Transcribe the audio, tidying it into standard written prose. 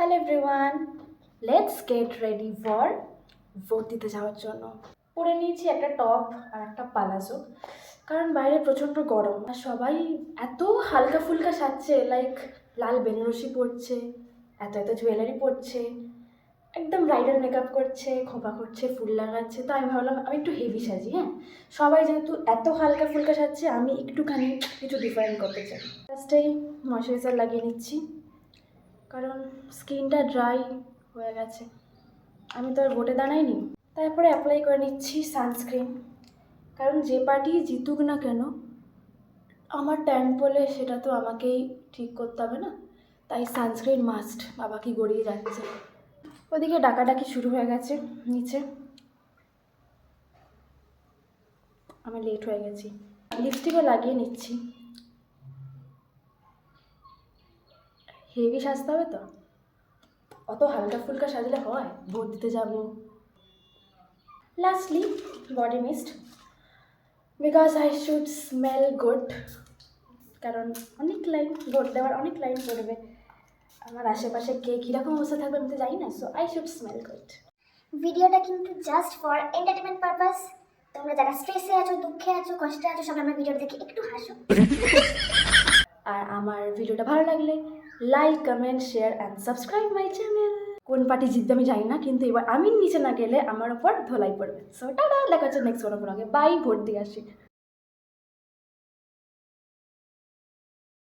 Hello everyone, let's get ready for vote দিতে যাওয়ার জন্য। পরে নিয়েছি একটা টপ আর একটা পালাজো, কারণ বাইরে প্রচণ্ড গরম আর সবাই এত হালকা ফুলকা সাজছে, লাইক লাল বেনারসি পরছে, এত এত জুয়েলারি পরছে, একদম ব্রাইডাল মেকআপ করছে, খোপা করছে, ফুল লাগাচ্ছে। তো আমি ভাবলাম আমি একটু হেভি সাজি। হ্যাঁ, সবাই যেহেতু এত হালকা ফুলকা সাজছে, আমি একটুখানি কিছু ডিফারেন্ট করতে চাই। ফার্স্টেই ময়শ্চারাইজার লাগিয়ে নিচ্ছি, কারণ স্কিনটা ড্রাই হয়ে গেছে। আমি তো আর ভোটে দাঁড়াইনি। তারপরে অ্যাপ্লাই করে নিচ্ছি সানস্ক্রিন, কারণ যে পার্টি জিতুক না কেন, আমার ট্যান বলে সেটা তো আমাকেই ঠিক করতে হবে না, তাই সানস্ক্রিন মাস্ট। বাবা কি গড়িয়ে যাচ্ছে। ওদিকে ডাকাডাকি শুরু হয়ে গেছে নিচে, আমি লেট হয়ে গেছি। লিপস্টিকও লাগিয়ে নিচ্ছি, হেভি সাজতে হবে তো, অত হালকা ফুলকা সাজলে হয়? ভোট দিতে যাব। Lastly body mist, because I should smell good, কারণ অনেক লাইন ভোট দেওয়ার, অনেক লাইন পড়বে। আমার আশেপাশে কে কীরকম অবস্থা থাকবে আমি তো জানি না, so I should smell good. ভিডিওটা কিন্তু জাস্ট ফর এন্টারটেনমেন্ট পারপাস। তোমরা যারা স্ট্রেসে আছো, দুঃখে আছো, কষ্টে আছো, সবাই আমার ভিডিওটা দেখে একটু হাসো। আর আমার ভিডিওটা ভালো লাগলে like, comment, share and subscribe my channel. কোন পার্টি জিতবে আমি জানি না, কিন্তু এবার আমি নিচে না গেলে আমার ওপর ধোলাই পড়বে। সো টাটা, দেখা হচ্ছে নেক্সট কোনো ব্লগে। বাই, ভোট দিয়ে আসি।